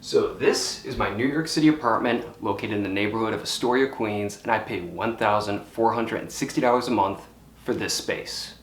So this is my New York City apartment located in the neighborhood of Astoria, Queens, and I pay $1,460 a month for this space.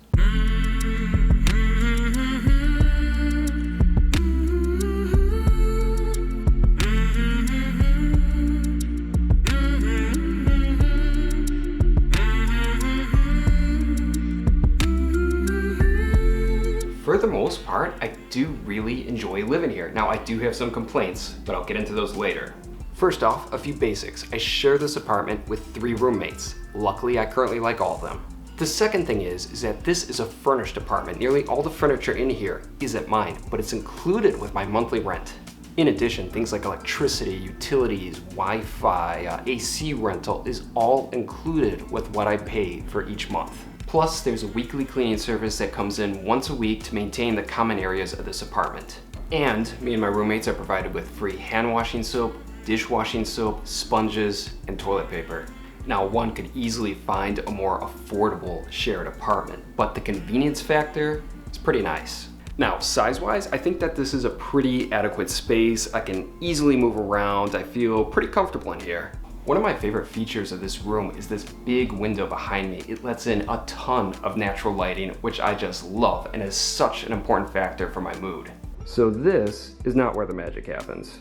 For the most part, I do really enjoy living here. Now, I do have some complaints, but I'll get into those later. First off, a few basics. I share this apartment with 3 roommates. Luckily, I currently like all of them. The second thing is that this is a furnished apartment. Nearly all the furniture in here isn't mine, but it's included with my monthly rent. In addition, things like electricity, utilities, Wi-Fi, AC rental is all included with what I pay for each month. Plus, there's a weekly cleaning service that comes in once a week to maintain the common areas of this apartment. And me and my roommates are provided with free hand washing soap, dishwashing soap, sponges, and toilet paper. Now, one could easily find a more affordable shared apartment, but the convenience factor is pretty nice. Now, size-wise, I think that this is a pretty adequate space. I can easily move around. I feel pretty comfortable in here. One of my favorite features of this room is this big window behind me. It lets in a ton of natural lighting, which I just love and is such an important factor for my mood. So this is not where the magic happens.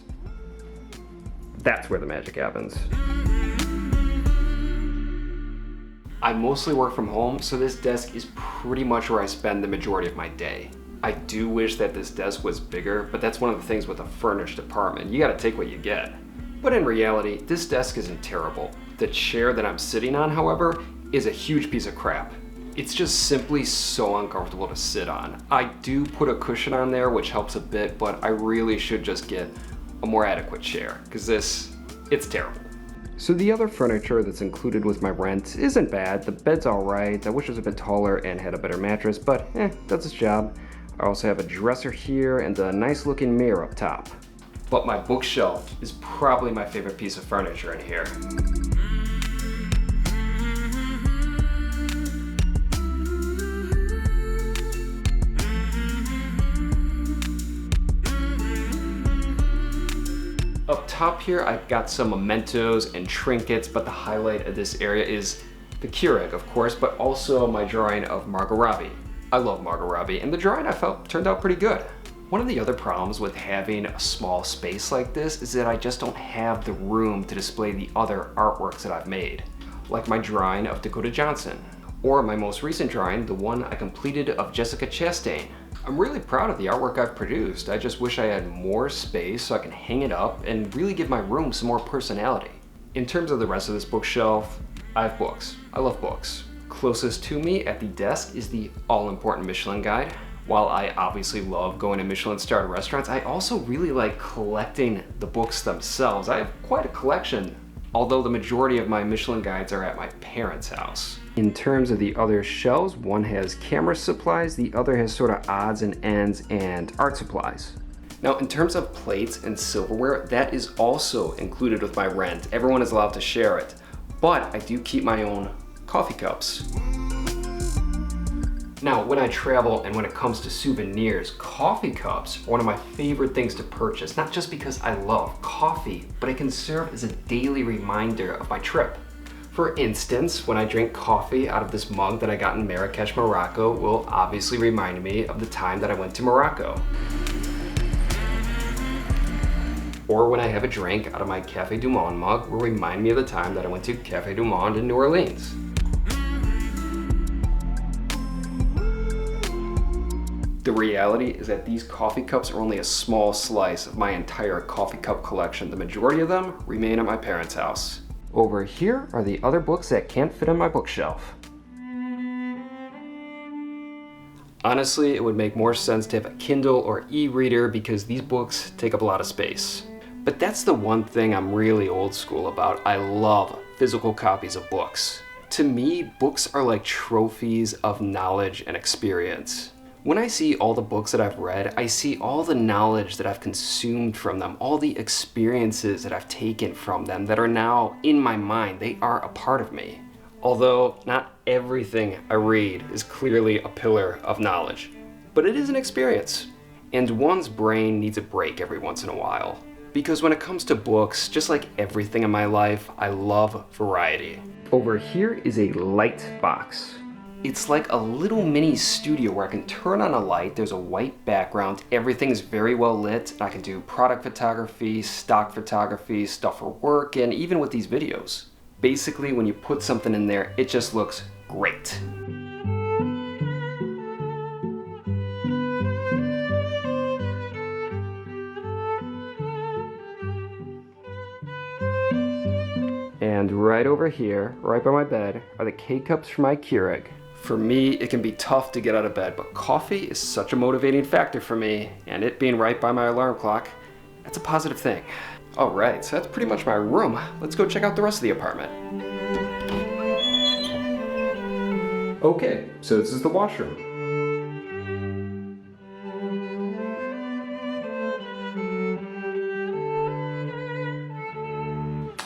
That's where the magic happens. I mostly work from home, so this desk is pretty much where I spend the majority of my day. I do wish that this desk was bigger, but that's one of the things with a furnished apartment. You gotta take what you get. But in reality, this desk isn't terrible. The chair that I'm sitting on, however, is a huge piece of crap. It's just simply so uncomfortable to sit on. I do put a cushion on there, which helps a bit, but I really should just get a more adequate chair, because it's terrible. So the other furniture that's included with my rent isn't bad. The bed's all right. I wish it was a bit taller and had a better mattress, but that's its job. I also have a dresser here and a nice looking mirror up top. But my bookshelf is probably my favorite piece of furniture in here. Up top here, I've got some mementos and trinkets, but the highlight of this area is the Keurig, of course, but also my drawing of Margot Robbie. I love Margot Robbie, and the drawing I felt turned out pretty good. One of the other problems with having a small space like this is that I just don't have the room to display the other artworks that I've made, like my drawing of Dakota Johnson, or my most recent drawing, the one I completed of Jessica Chastain. I'm really proud of the artwork I've produced. I just wish I had more space so I can hang it up and really give my room some more personality. In terms of the rest of this bookshelf, I have books. I love books. Closest to me at the desk is the all-important Michelin Guide. While I obviously love going to Michelin-starred restaurants, I also really like collecting the books themselves. I have quite a collection, although the majority of my Michelin guides are at my parents' house. In terms of the other shelves, one has camera supplies, the other has sort of odds and ends and art supplies. Now, in terms of plates and silverware, that is also included with my rent. Everyone is allowed to share it, but I do keep my own coffee cups. Now, when I travel and when it comes to souvenirs, coffee cups are one of my favorite things to purchase, not just because I love coffee, but it can serve as a daily reminder of my trip. For instance, when I drink coffee out of this mug that I got in Marrakesh, Morocco, will obviously remind me of the time that I went to Morocco. Or when I have a drink out of my Café du Monde mug, will remind me of the time that I went to Café du Monde in New Orleans. The reality is that these coffee cups are only a small slice of my entire coffee cup collection. The majority of them remain at my parents' house. Over here are the other books that can't fit on my bookshelf. Honestly, it would make more sense to have a Kindle or e-reader because these books take up a lot of space. But that's the one thing I'm really old school about. I love physical copies of books. To me, books are like trophies of knowledge and experience. When I see all the books that I've read, I see all the knowledge that I've consumed from them, all the experiences that I've taken from them that are now in my mind. They are a part of me. Although not everything I read is clearly a pillar of knowledge, but it is an experience. And one's brain needs a break every once in a while. because when it comes to books, just like everything in my life, I love variety. Over here is a light box. It's like a little mini studio where I can turn on a light, there's a white background, everything's very well lit, and I can do product photography, stock photography, stuff for work, and even with these videos. Basically, when you put something in there, it just looks great. And right over here, right by my bed, are the K-cups from my Keurig. For me, it can be tough to get out of bed, but coffee is such a motivating factor for me, and it being right by my alarm clock, that's a positive thing. All right, so that's pretty much my room. Let's go check out the rest of the apartment. Okay, so this is the washroom.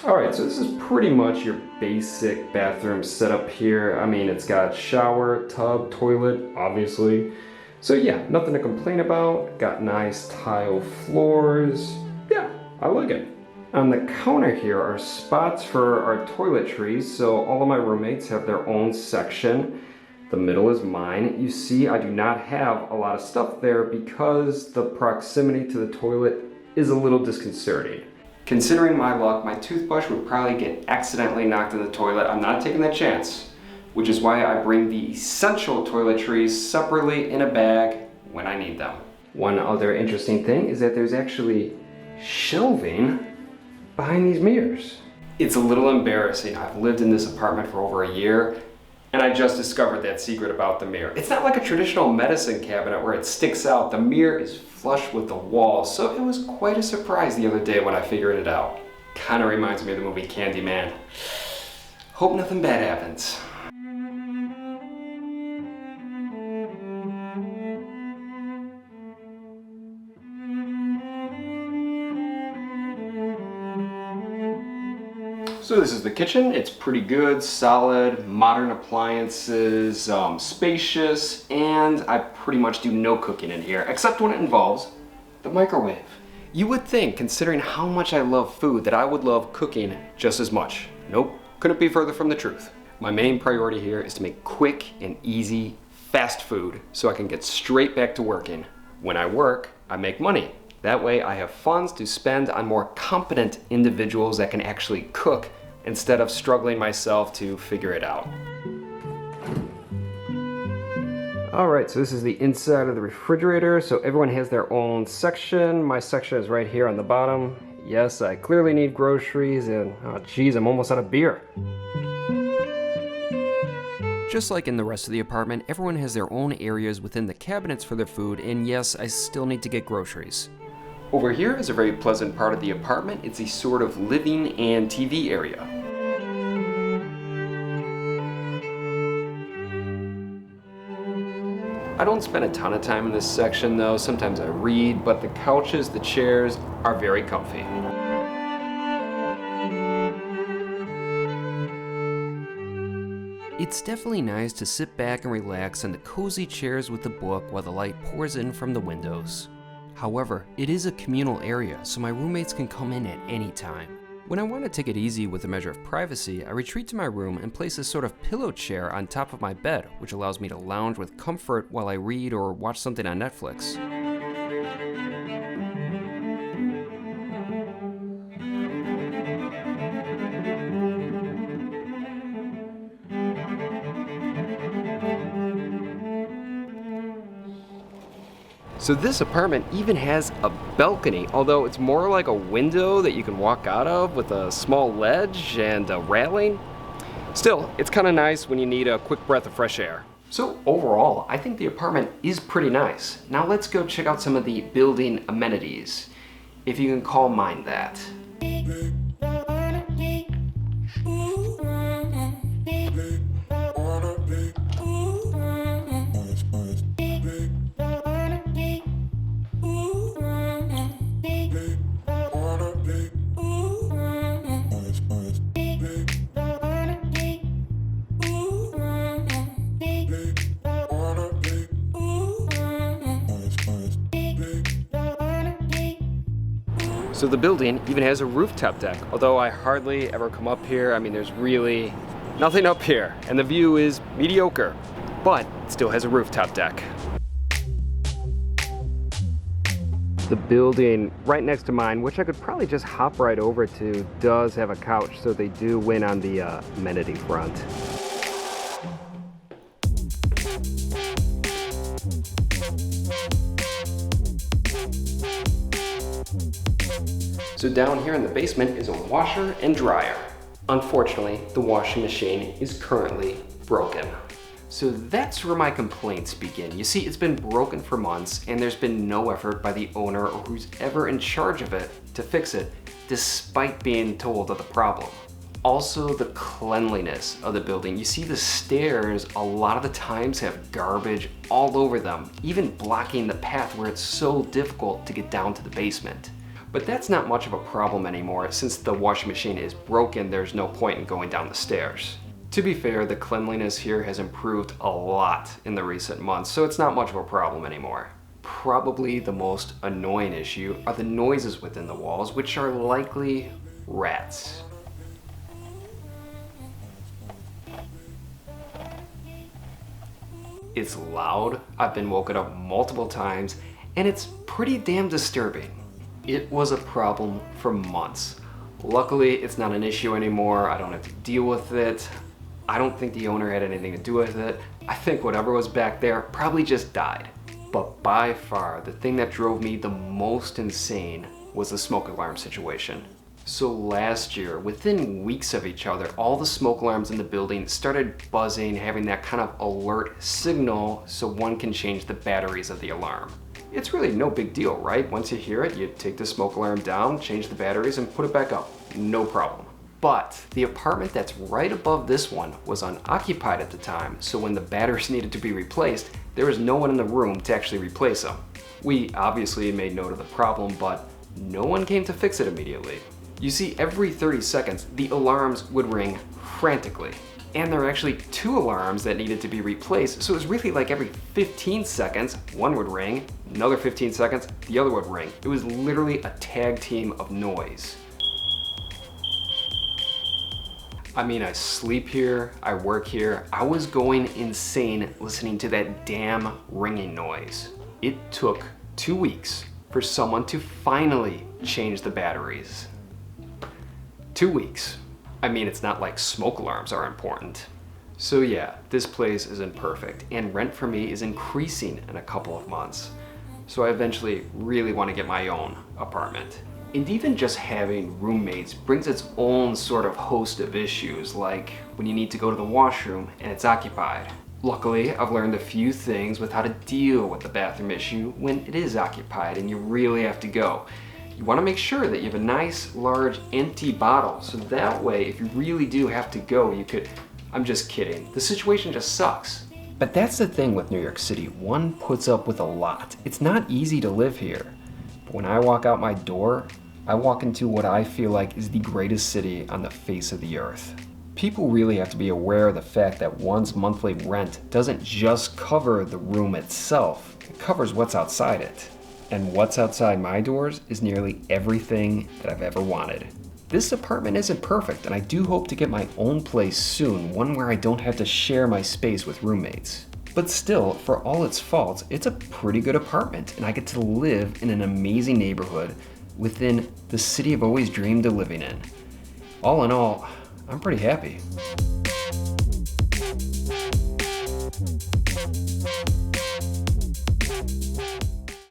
Alright, so this is pretty much your basic bathroom setup here. I mean, it's got shower, tub, toilet, obviously. So yeah, nothing to complain about. Got nice tile floors. Yeah, I like it. On the counter here are spots for our toiletries, so all of my roommates have their own section. The middle is mine. You see, I do not have a lot of stuff there because the proximity to the toilet is a little disconcerting. Considering my luck, my toothbrush would probably get accidentally knocked in the toilet. I'm not taking that chance, which is why I bring the essential toiletries separately in a bag when I need them. One other interesting thing is that there's actually shelving behind these mirrors. It's a little embarrassing. I've lived in this apartment for over a year, and I just discovered that secret about the mirror. It's not like a traditional medicine cabinet where it sticks out. The mirror is flush with the wall, so it was quite a surprise the other day when I figured it out. Kind of reminds me of the movie Candyman. Hope nothing bad happens. So this is the kitchen. It's pretty good, solid, modern appliances, spacious, and I pretty much do no cooking in here, except when it involves the microwave. You would think, considering how much I love food, that I would love cooking just as much. Nope, couldn't be further from the truth. My main priority here is to make quick and easy, fast food so I can get straight back to working. When I work, I make money. That way I have funds to spend on more competent individuals that can actually cook instead of struggling myself to figure it out. Alright, so this is the inside of the refrigerator. So everyone has their own section. My section is right here on the bottom. Yes, I clearly need groceries and, oh geez, I'm almost out of beer. Just like in the rest of the apartment, everyone has their own areas within the cabinets for their food, and yes, I still need to get groceries. Over here is a very pleasant part of the apartment. It's a sort of living and TV area. I don't spend a ton of time in this section though. Sometimes I read, but the couches, the chairs are very comfy. It's definitely nice to sit back and relax on the cozy chairs with the book while the light pours in from the windows. However, it is a communal area, so my roommates can come in at any time. When I want to take it easy with a measure of privacy, I retreat to my room and place a sort of pillow chair on top of my bed, which allows me to lounge with comfort while I read or watch something on Netflix. So this apartment even has a balcony, although it's more like a window that you can walk out of with a small ledge and a railing. Still, it's kind of nice when you need a quick breath of fresh air. So overall, I think the apartment is pretty nice. Now let's go check out some of the building amenities, if you can call mine that. So the building even has a rooftop deck, although I hardly ever come up here. I mean, there's really nothing up here, and the view is mediocre, but it still has a rooftop deck. The building right next to mine, which I could probably just hop right over to, does have a couch, so they do win on the amenity front. So down here in the basement is a washer and dryer. Unfortunately, the washing machine is currently broken. So that's where my complaints begin. You see, it's been broken for months and there's been no effort by the owner or who's ever in charge of it to fix it, despite being told of the problem. Also, the cleanliness of the building. You see the stairs a lot of the times have garbage all over them, even blocking the path where it's so difficult to get down to the basement. But that's not much of a problem anymore. Since the washing machine is broken, there's no point in going down the stairs. To be fair, the cleanliness here has improved a lot in the recent months, so it's not much of a problem anymore. Probably the most annoying issue are the noises within the walls, which are likely rats. It's loud, I've been woken up multiple times, and it's pretty damn disturbing. It was a problem for months. Luckily, it's not an issue anymore. I don't have to deal with it. I don't think the owner had anything to do with it. I think whatever was back there probably just died. But by far, the thing that drove me the most insane was the smoke alarm situation. So last year, within weeks of each other, all the smoke alarms in the building started buzzing, having that kind of alert signal so one can change the batteries of the alarm. It's really no big deal, right? Once you hear it, you take the smoke alarm down, change the batteries, and put it back up. No problem. But the apartment that's right above this one was unoccupied at the time, so when the batteries needed to be replaced, there was no one in the room to actually replace them. We obviously made note of the problem, but no one came to fix it immediately. You see, every 30 seconds, the alarms would ring frantically. And there were actually 2 alarms that needed to be replaced, so it was really like every 15 seconds, one would ring, another 15 seconds, the other would ring. It was literally a tag team of noise. I mean, I sleep here, I work here. I was going insane listening to that damn ringing noise. It took 2 weeks for someone to finally change the batteries. 2 weeks. I mean, it's not like smoke alarms are important. So yeah, this place isn't perfect, and rent for me is increasing in a couple of months. So I eventually really want to get my own apartment. And even just having roommates brings its own sort of host of issues, like when you need to go to the washroom and it's occupied. Luckily, I've learned a few things with how to deal with the bathroom issue when it is occupied and you really have to go. You want to make sure that you have a nice, large, empty bottle, so that way, if you really do have to go, you could... I'm just kidding. The situation just sucks. But that's the thing with New York City. One puts up with a lot. It's not easy to live here. But when I walk out my door, I walk into what I feel like is the greatest city on the face of the earth. People really have to be aware of the fact that one's monthly rent doesn't just cover the room itself. It covers what's outside it. And what's outside my doors is nearly everything that I've ever wanted. This apartment isn't perfect, and I do hope to get my own place soon, one where I don't have to share my space with roommates. But still, for all its faults, it's a pretty good apartment, and I get to live in an amazing neighborhood within the city I've always dreamed of living in. All in all, I'm pretty happy.